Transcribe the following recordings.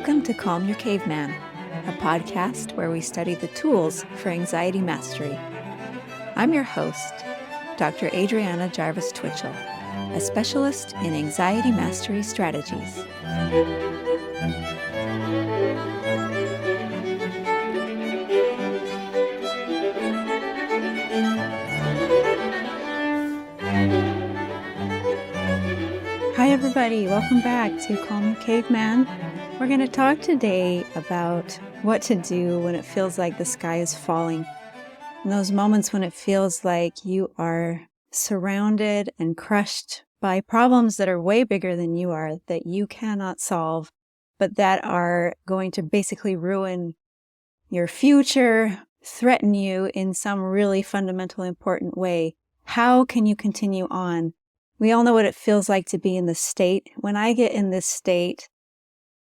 Welcome to Calm Your Caveman, a podcast where we study the tools for anxiety mastery. I'm your host, Dr. Adriana Jarvis Twitchell, a specialist in anxiety mastery strategies. Hi everybody, welcome back to Calm Your Caveman. We're going to talk today about what to do when it feels like the sky is falling. In those moments when it feels like you are surrounded and crushed by problems that are way bigger than you are, that you cannot solve, but that are going to basically ruin your future, threaten you in some really fundamental, important way. How can you continue on? We all know what it feels like to be in this state. When I get in this state,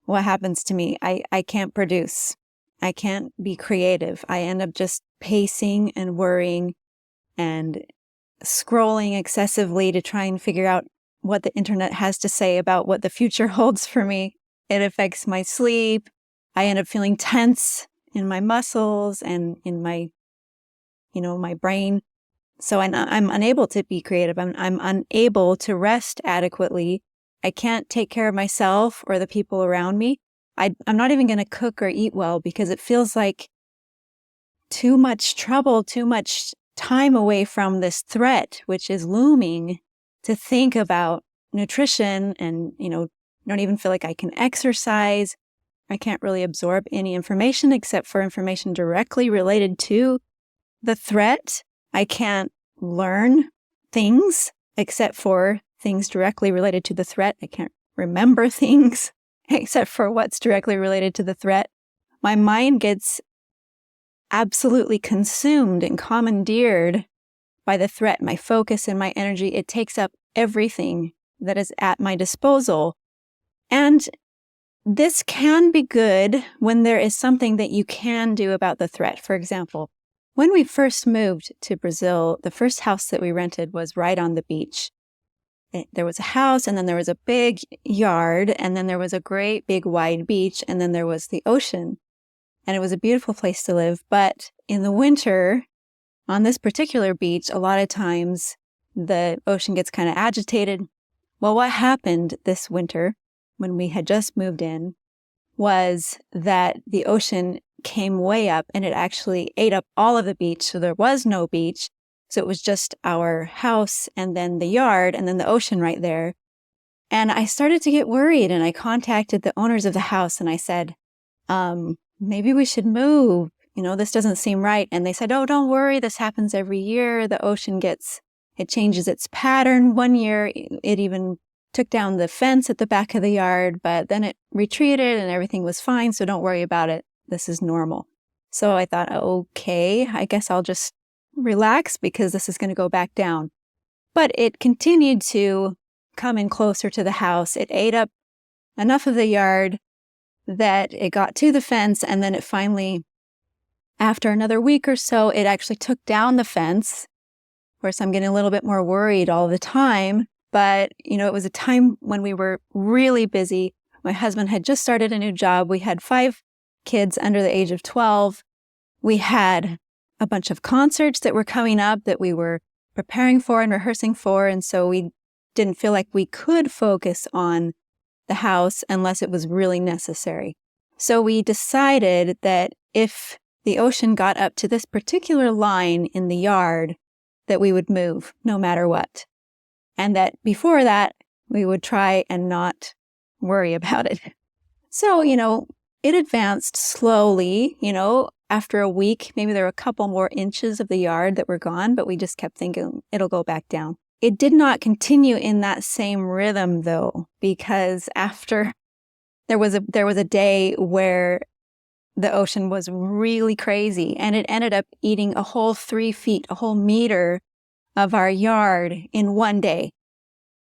what happens to me? I can't produce. I can't be creative. I end up just pacing and worrying and scrolling excessively to try and figure out what the internet has to say about what the future holds for me. It affects my sleep. I end up feeling tense in my muscles and in my, my brain. So I'm unable to be creative. I'm unable to rest adequately. I can't take care of myself or the people around me. I'm not even going to cook or eat well because it feels like too much trouble, too much time away from this threat, which is looming, to think about nutrition and, don't even feel like I can exercise. I can't really absorb any information except for information directly related to the threat. I can't learn things except for things directly related to the threat. I can't remember things except for what's directly related to the threat. My mind gets absolutely consumed and commandeered by the threat. My focus and my energy, it takes up everything that is at my disposal. And this can be good when there is something that you can do about the threat. For example, when we first moved to Brazil, the first house that we rented was right on the beach. There was a house, and then there was a big yard, and then there was a great big wide beach, and then there was the ocean. And it was a beautiful place to live. But in the winter, on this particular beach, a lot of times the ocean gets kind of agitated. Well, what happened this winter when we had just moved in was that the ocean came way up and it actually ate up all of the beach. So there was no beach. So it was just our house and then the yard and then the ocean right there. And I started to get worried and I contacted the owners of the house and I said, maybe we should move. This doesn't seem right. And they said, oh, don't worry. This happens every year. The ocean it changes its pattern. One year, it even took down the fence at the back of the yard, but then it retreated and everything was fine. So don't worry about it. This is normal. So I thought, okay, I guess I'll just relax because this is going to go back down. But it continued to come in closer to the house. It ate up enough of the yard that it got to the fence, and then it finally, after another week or so, it actually took down the fence. Of course, I'm getting a little bit more worried all the time, but it was a time when we were really busy. My husband had just started a new job. We had 5 kids under the age of 12. We had a bunch of concerts that were coming up that we were preparing for and rehearsing for. And so we didn't feel like we could focus on the house unless it was really necessary. So we decided that if the ocean got up to this particular line in the yard, that we would move no matter what. And that before that, we would try and not worry about it. So, it advanced slowly, after a week, maybe there were a couple more inches of the yard that were gone, but we just kept thinking it'll go back down. It did not continue in that same rhythm though, because after there was a day where the ocean was really crazy and it ended up eating a whole 3 feet, a whole meter of our yard in one day.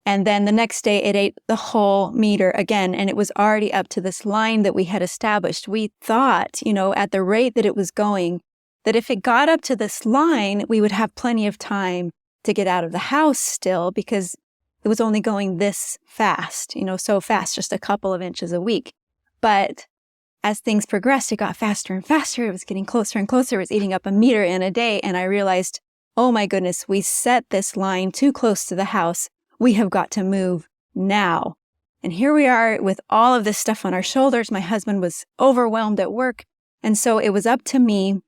And then the next day it ate the whole meter again, and it was already up to this line that we had established. We thought, at the rate that it was going, that if it got up to this line, we would have plenty of time to get out of the house still because it was only going this fast, so fast, just a couple of inches a week. But as things progressed, it got faster and faster. It was getting closer and closer. It was eating up a meter in a day. And I realized, oh my goodness, we set this line too close to the house. We have got to move now. And here we are with all of this stuff on our shoulders. My husband was overwhelmed at work. And so it was up to me.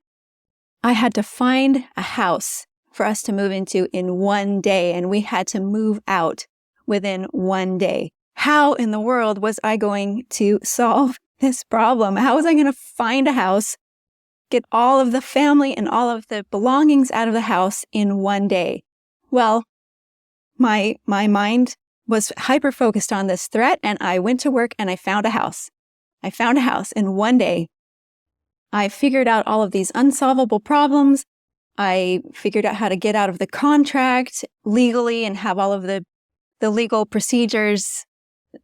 I had to find a house for us to move into in one day. And we had to move out within one day. How in the world was I going to solve this problem? How was I going to find a house, get all of the family and all of the belongings out of the house in one day? Well, my mind was hyper-focused on this threat, and I went to work and I found a house. I found a house in one day. I figured out all of these unsolvable problems. I figured out how to get out of the contract legally and have all of the legal procedures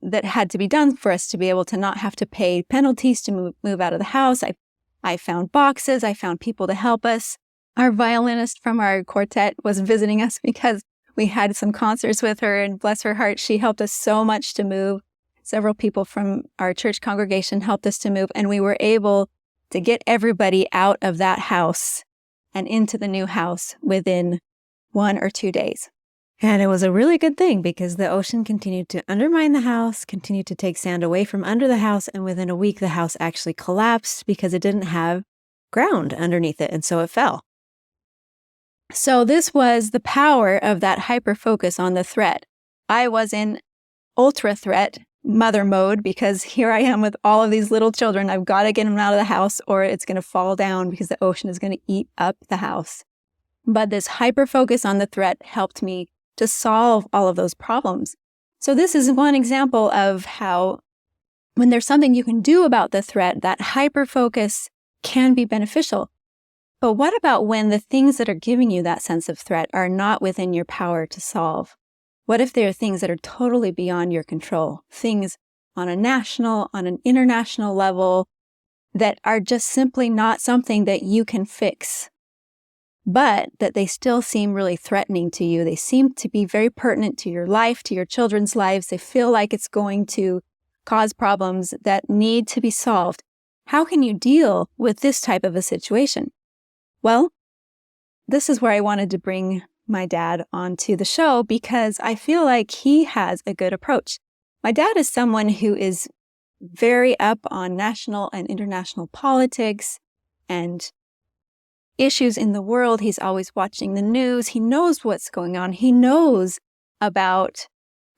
that had to be done for us to be able to not have to pay penalties to move out of the house. I found boxes. I found people to help us. Our violinist from our quartet was visiting us because we had some concerts with her, and bless her heart, she helped us so much to move. Several people from our church congregation helped us to move, and we were able to get everybody out of that house and into the new house within 1 or 2 days. And it was a really good thing because the ocean continued to undermine the house, continued to take sand away from under the house, and within a week, the house actually collapsed because it didn't have ground underneath it, and so it fell. So this was the power of that hyper-focus on the threat. I was in ultra-threat mother mode because here I am with all of these little children. I've got to get them out of the house or it's going to fall down because the ocean is going to eat up the house. But this hyper-focus on the threat helped me to solve all of those problems. So this is one example of how when there's something you can do about the threat, that hyper-focus can be beneficial. But what about when the things that are giving you that sense of threat are not within your power to solve? What if there are things that are totally beyond your control? Things on a national, on an international level that are just simply not something that you can fix, but that they still seem really threatening to you. They seem to be very pertinent to your life, to your children's lives. They feel like it's going to cause problems that need to be solved. How can you deal with this type of a situation? Well, this is where I wanted to bring my dad onto the show because I feel like he has a good approach. My dad is someone who is very up on national and international politics and issues in the world. He's always watching the news. He knows what's going on. He knows about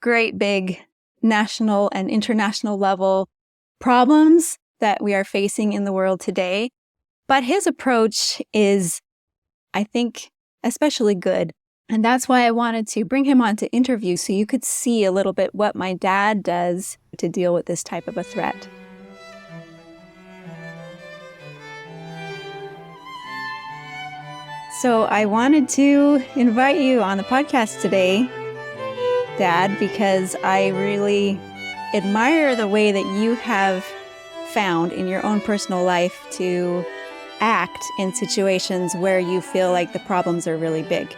great big national and international level problems that we are facing in the world today. But his approach is, I think, especially good. And that's why I wanted to bring him on to interview so you could see a little bit what my dad does to deal with this type of a threat. So I wanted to invite you on the podcast today, Dad, because I really admire the way that you have found in your own personal life to act in situations where you feel like the problems are really big.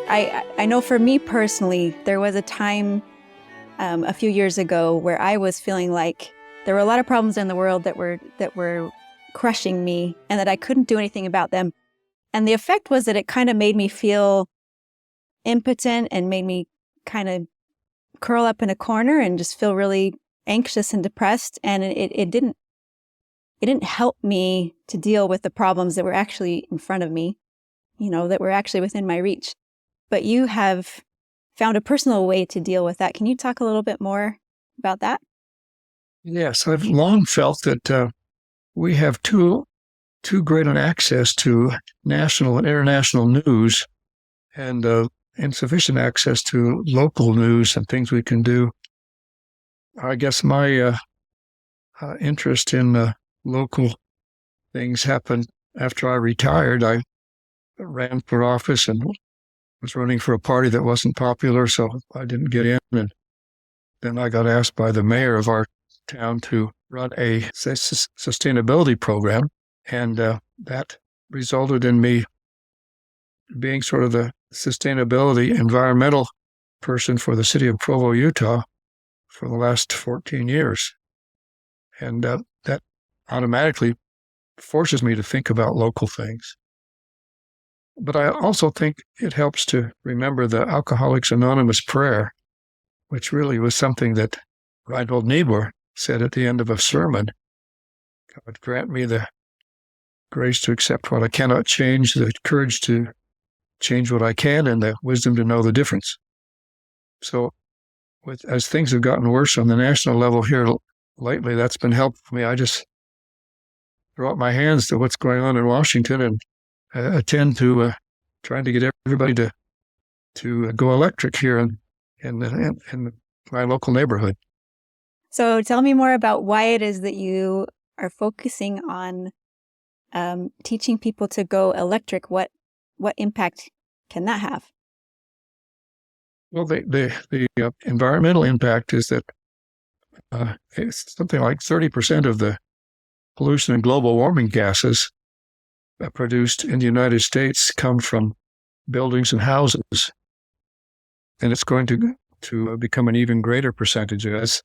I know for me personally, there was a time a few years ago where I was feeling like there were a lot of problems in the world that were crushing me and that I couldn't do anything about them. And the effect was that it kind of made me feel impotent and made me kind of curl up in a corner and just feel really anxious and depressed. And it didn't help me to deal with the problems that were actually in front of me, that were actually within my reach. But you have found a personal way to deal with that. Can you talk a little bit more about that? Yes, I've long felt that we have too great an access to national and international news and insufficient access to local news and things we can do. I guess my interest in local things happened after I retired. I ran for office and was running for a party that wasn't popular, so I didn't get in. And then I got asked by the mayor of our town to run a sustainability program, and that resulted in me being sort of the sustainability environmental person for the city of Provo, Utah for the last 14 years. And that automatically forces me to think about local things. But I also think it helps to remember the Alcoholics Anonymous prayer, which really was something that Reinhold Niebuhr said at the end of a sermon. God grant me the grace to accept what I cannot change, the courage to change what I can, and the wisdom to know the difference. So as things have gotten worse on the national level here lately, that's been helpful for me. I just throw up my hands to what's going on in Washington and attend to trying to get everybody to go electric here in my local neighborhood. So tell me more about why it is that you are focusing on teaching people to go electric. What impact can that have? Well, the environmental impact is that it's something like 30% of the pollution and global warming gases produced in the United States come from buildings and houses. And it's going to become an even greater percentage as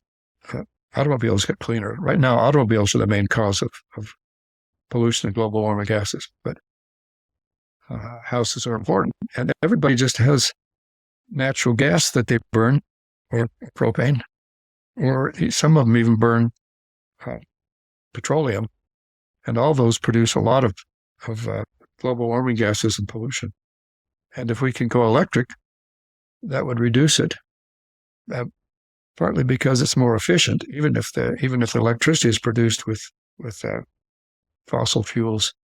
automobiles get cleaner. Right now, automobiles are the main cause of pollution and global warming gases, but houses are important. And everybody just has natural gas that they burn, or propane, or some of them even burn petroleum. And all those produce a lot of global warming gases and pollution. And if we can go electric, that would reduce it, partly because it's more efficient, even if the electricity is produced with fossil fuels.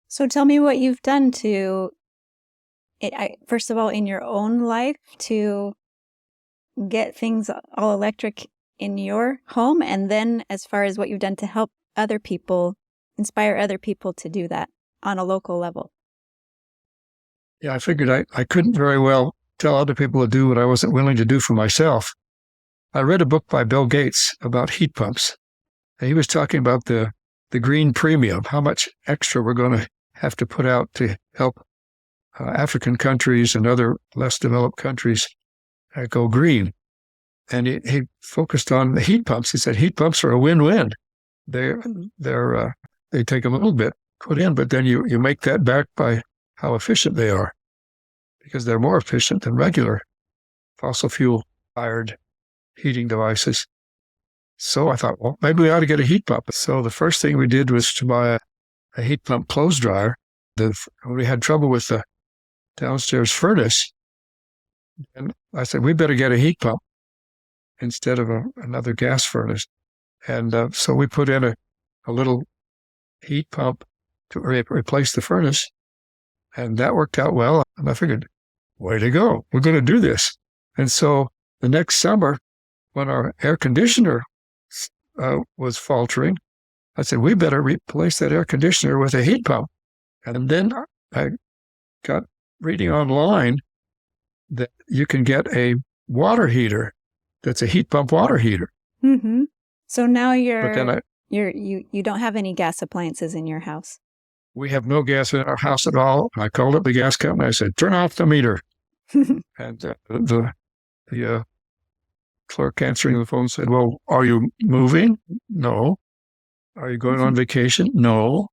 So tell me what you've done first of all, in your own life to get things all electric in your home, and then as far as what you've done to help other people, inspire other people to do that on a local level. Yeah, I figured I couldn't very well tell other people to do what I wasn't willing to do for myself. I read a book by Bill Gates about heat pumps. And he was talking about the green premium, how much extra we're going to have to put out to help African countries and other less developed countries go green. And he focused on the heat pumps. He said heat pumps are a win-win. They take a little bit put in, but then you make that back by how efficient they are, because they're more efficient than regular fossil fuel-fired heating devices. So I thought, well, maybe we ought to get a heat pump. So the first thing we did was to buy a heat pump clothes dryer. We had trouble with the downstairs furnace. And I said, we better get a heat pump instead of another gas furnace. And so we put in a little heat pump to replace the furnace. And that worked out well. And I figured, way to go. We're going to do this. And so the next summer, when our air conditioner was faltering, I said, we better replace that air conditioner with a heat pump. And then I got reading online that you can get a water heater that's a heat pump water heater. Mm-hmm. So now you don't have any gas appliances in your house. We have no gas in our house at all. I called up the gas company. I said, turn off the meter. And the clerk answering the phone said, well, are you moving? No. Are you going on vacation? No.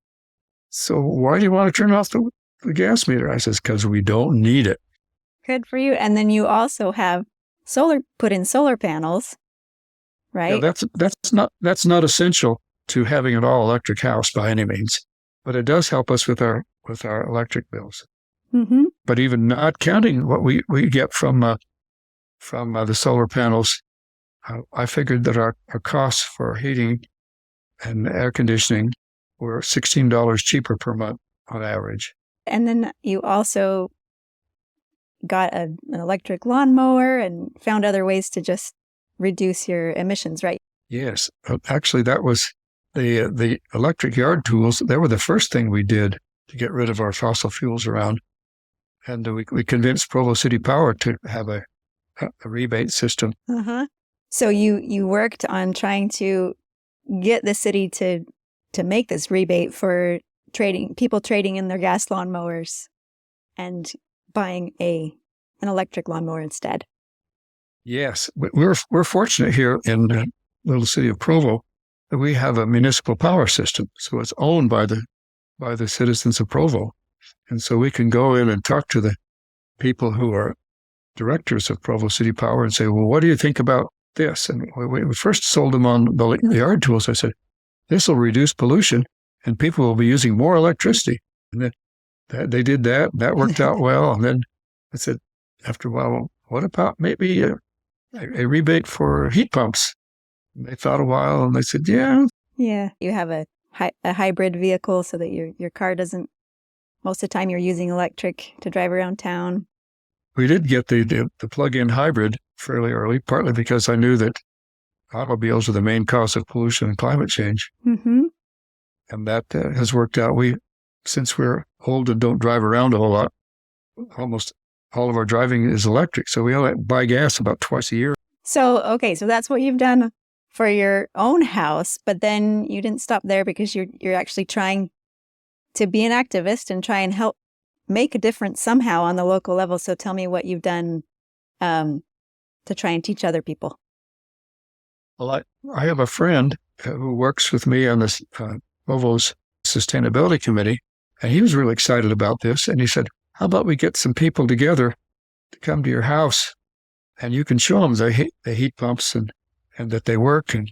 So why do you want to turn off the gas meter? I says, because we don't need it. Good for you. And then you also have put in solar panels, right? Yeah, that's not essential to having an all electric house by any means, but it does help us with our electric bills. Mm-hmm. But even not counting what we get from the solar panels, I figured that our costs for heating and air conditioning were $16 cheaper per month on average. And then you also got an electric lawnmower and found other ways to just reduce your emissions, right? Yes. Actually, that was the electric yard tools. They were the first thing we did to get rid of our fossil fuels around. And we convinced Provo City Power to have a rebate system. Uh-huh. So you worked on trying to get the city to make this rebate for people trading in their gas lawnmowers and buying an electric lawnmower instead. Yes, we're fortunate here in the little city of Provo we have a municipal power system, so it's owned by the citizens of Provo. And so we can go in and talk to the people who are directors of Provo City Power and say, well, what do you think about this? And we first sold them on the yard tools. I said, this will reduce pollution and people will be using more electricity. And then they did that. That worked out well. And then I said, after a while, well, what about maybe a rebate for heat pumps? And they thought a while and they said, yeah. Yeah. You have a hybrid vehicle so that your car doesn't, most of the time you're using electric to drive around town. We did get the plug-in hybrid fairly early, partly because I knew that automobiles are the main cause of pollution and climate change. Mm-hmm. And that has worked out. Since we're old and don't drive around a whole lot, almost all of our driving is electric. So we only buy gas about twice a year. So that's what you've done for your own house, but then you didn't stop there because you're actually trying to be an activist and try and help make a difference somehow on the local level. So tell me what you've done to try and teach other people. Well, I have a friend who works with me on this Provo's Sustainability Committee, and he was really excited about this. And he said, how about we get some people together to come to your house and you can show them the heat pumps and that they work and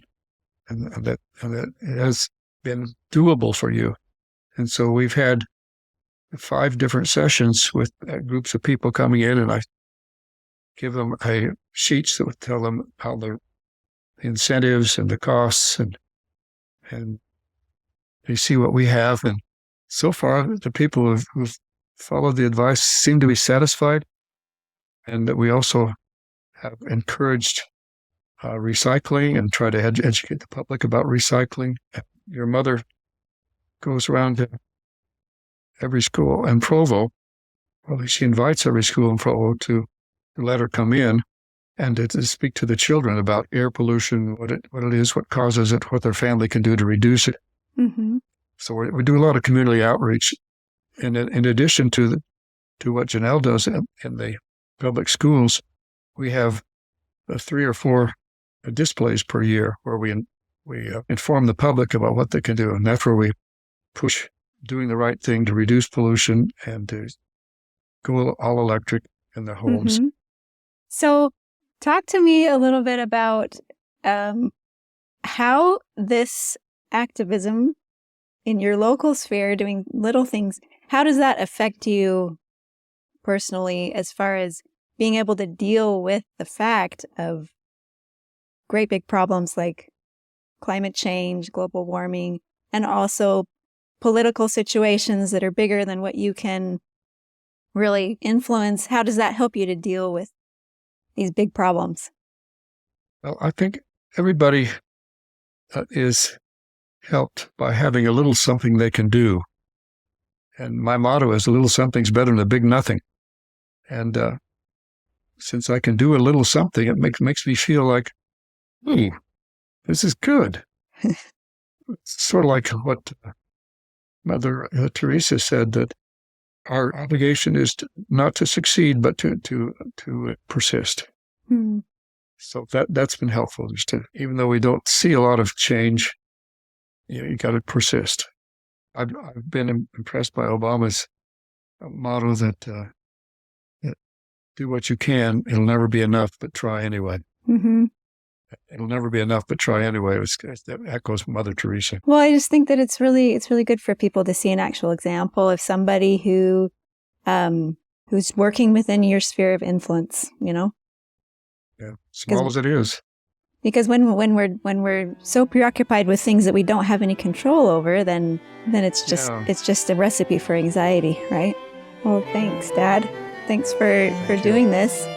that it has been doable for you. And so we've had 5 different sessions with groups of people coming in, and I give them sheets that would tell them how the incentives and the costs, and they see what we have. And so far, the people who've followed the advice seem to be satisfied, and that we also have encouraged recycling and try to educate the public about recycling. Your mother goes around to every school in Provo. Well, she invites every school in Provo to let her come in and to speak to the children about air pollution, what it is, what causes it, what their family can do to reduce it. Mm-hmm. So we do a lot of community outreach. And in addition to what Janelle does in the public schools, we have 3 or 4 displays per year where we inform the public about what they can do. And that's where we push doing the right thing to reduce pollution and to go all electric in their homes. Mm-hmm. So talk to me a little bit about how this activism in your local sphere, doing little things, how does that affect you personally as far as being able to deal with the fact of great big problems like climate change, global warming, and also political situations that are bigger than what you can really influence? How does that help you to deal with these big problems? Well, I think everybody is helped by having a little something they can do. And my motto is a little something's better than a big nothing. And since I can do a little something, it makes me feel like, this is good. It's sort of like what Mother Teresa said, that our obligation is not to succeed, but to persist. Hmm. So that's been helpful. Just to, even though we don't see a lot of change, you got to persist. I've been impressed by Obama's motto that do what you can. It'll never be enough, but try anyway. Mm-hmm. It'll never be enough, but try anyway. That echoes Mother Teresa. Well, I just think that it's really good for people to see an actual example of somebody who's working within your sphere of influence. Yeah, small as it is. Because when we're so preoccupied with things that we don't have any control over, then it's just a recipe for anxiety, right? Well, thanks, Dad. Thanks for doing this.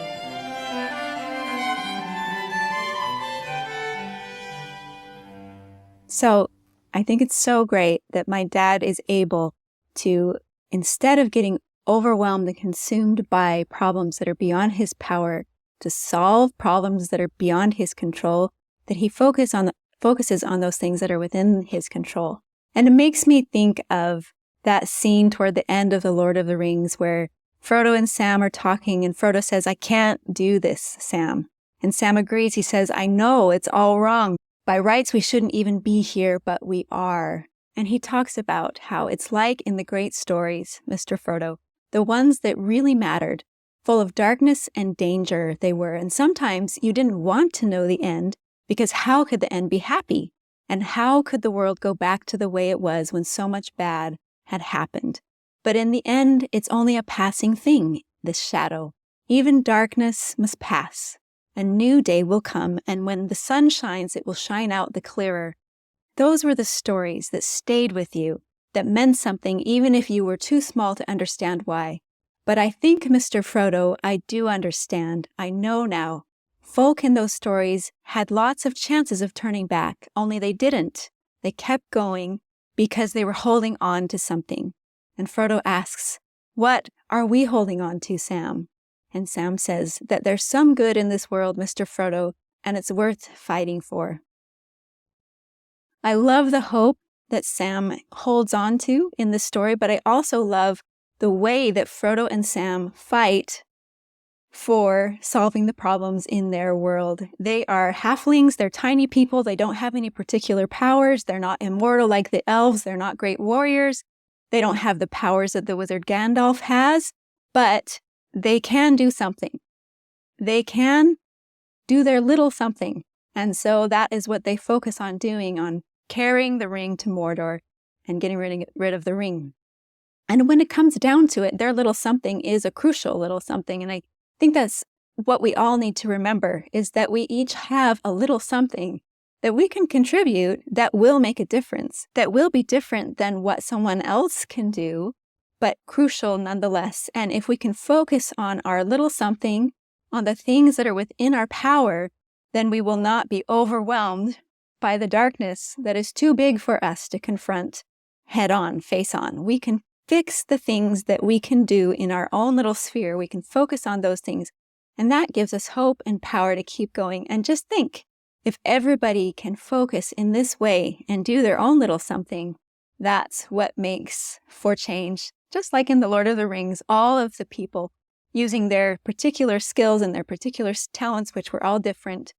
So I think it's so great that my dad is able to, instead of getting overwhelmed and consumed by problems that are beyond his power, to solve problems that are beyond his control, that he focuses on those things that are within his control. And it makes me think of that scene toward the end of The Lord of the Rings where Frodo and Sam are talking and Frodo says, "I can't do this, Sam." And Sam agrees. He says, "I know it's all wrong, By rights, we shouldn't even be here, but we are. And he talks about how it's like in the great stories, Mr. Frodo, the ones that really mattered, full of darkness and danger they were. And sometimes you didn't want to know the end, because how could the end be happy? And how could the world go back to the way it was when so much bad had happened? But in the end, it's only a passing thing, this shadow. Even darkness must pass. A new day will come, and when the sun shines, it will shine out the clearer. Those were the stories that stayed with you, that meant something even if you were too small to understand why. But I think, Mr. Frodo, I do understand. I know now. Folk in those stories had lots of chances of turning back, only they didn't. They kept going because they were holding on to something. And Frodo asks, "What are we holding on to, Sam?" And Sam says that there's some good in this world, Mr. Frodo, and it's worth fighting for. I love the hope that Sam holds on to in this story, but I also love the way that Frodo and Sam fight for solving the problems in their world. They are halflings, they're tiny people, they don't have any particular powers, they're not immortal like the elves, they're not great warriors, they don't have the powers that the wizard Gandalf has, but they can do something. They can do their little something. And so that is what they focus on doing, on carrying the ring to Mordor and getting rid of the ring. And when it comes down to it, their little something is a crucial little something. And I think that's what we all need to remember, is that we each have a little something that we can contribute that will make a difference, that will be different than what someone else can do, but crucial nonetheless. And if we can focus on our little something, on the things that are within our power, then we will not be overwhelmed by the darkness that is too big for us to confront head on, face on. We can fix the things that we can do in our own little sphere. We can focus on those things. And that gives us hope and power to keep going. And just think, if everybody can focus in this way and do their own little something, that's what makes for change. Just like in The Lord of the Rings, all of the people using their particular skills and their particular talents, which were all different,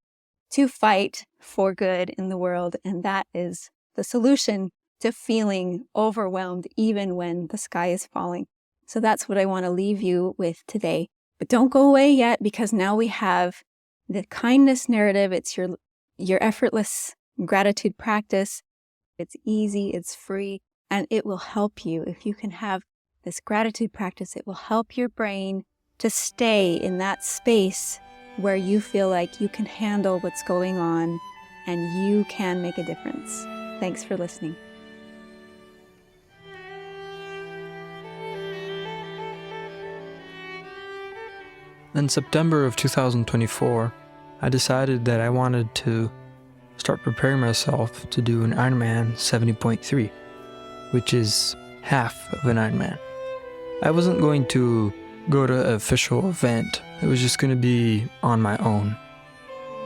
to fight for good in the world. And that is the solution to feeling overwhelmed even when the sky is falling. So that's what I want to leave you with today. But don't go away yet, because now we have the kindness narrative. It's your effortless gratitude practice. It's easy, it's free, and it will help you. If you can have this gratitude practice, it will help your brain to stay in that space where you feel like you can handle what's going on and you can make a difference. Thanks for listening. In September of 2024, I decided that I wanted to start preparing myself to do an Ironman 70.3, which is half of an Ironman. I wasn't going to go to an official event. It was just going to be on my own.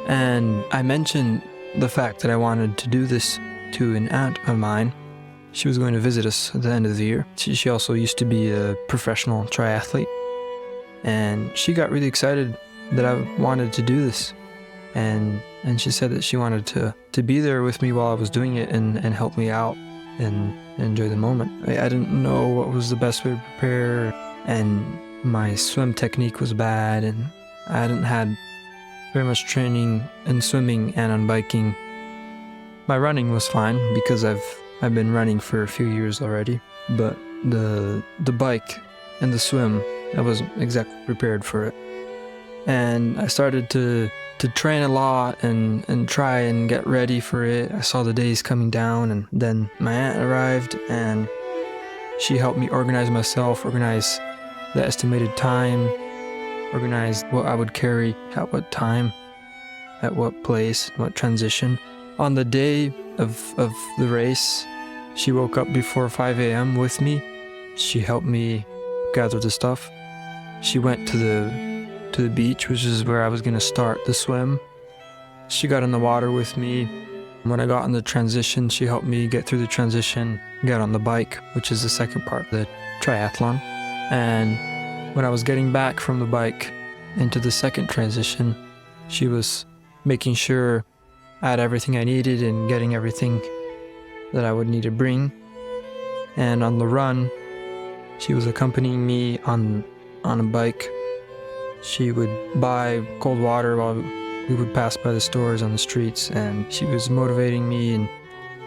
And I mentioned the fact that I wanted to do this to an aunt of mine. She was going to visit us at the end of the year. She also used to be a professional triathlete. And she got really excited that I wanted to do this. And she said that she wanted to be there with me while I was doing it and help me out and enjoy the moment. I didn't know what was the best way to prepare, and my swim technique was bad, and I hadn't had very much training in swimming and on biking. My running was fine because I've been running for a few years already, but the bike and the swim, I wasn't exactly prepared for it. And I started to train a lot and try and get ready for it. I saw the days coming down, and then my aunt arrived and she helped me organize myself, organize the estimated time, organize what I would carry, at what time, at what place, what transition. On the day of the race, she woke up before 5 a.m. with me. She helped me gather the stuff. She went to the beach, which is where I was going to start the swim. She got in the water with me. When I got on the transition, she helped me get through the transition, get on the bike, which is the second part of the triathlon. And when I was getting back from the bike into the second transition, she was making sure I had everything I needed and getting everything that I would need to bring. And on the run, she was accompanying me on a bike. She would buy cold water while we would pass by the stores on the streets, and she was motivating me and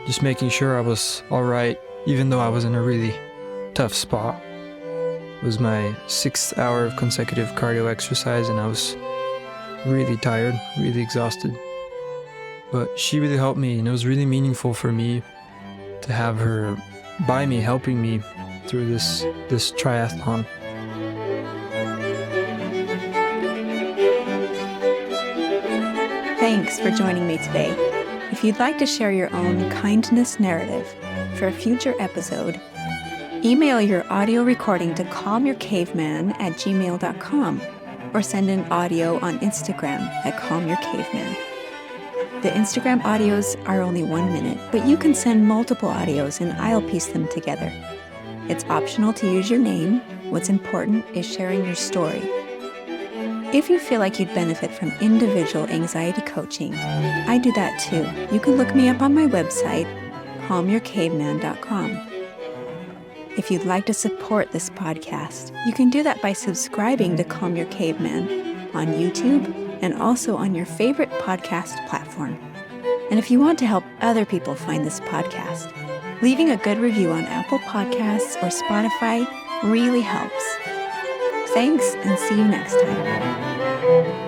just making sure I was all right, even though I was in a really tough spot. It was my 6th hour of consecutive cardio exercise, and I was really tired, really exhausted. But she really helped me, and it was really meaningful for me to have her by me, helping me through this triathlon. Thanks for joining me today. If you'd like to share your own kindness narrative for a future episode, email your audio recording to calmyourcaveman@gmail.com or send an audio on Instagram at calmyourcaveman. The Instagram audios are only 1 minute, but you can send multiple audios and I'll piece them together. It's optional to use your name. What's important is sharing your story. If you feel like you'd benefit from individual anxiety coaching, I do that too. You can look me up on my website, calmyourcaveman.com. If you'd like to support this podcast, you can do that by subscribing to Calm Your Caveman on YouTube and also on your favorite podcast platform. And if you want to help other people find this podcast, leaving a good review on Apple Podcasts or Spotify really helps. Thanks, and see you next time.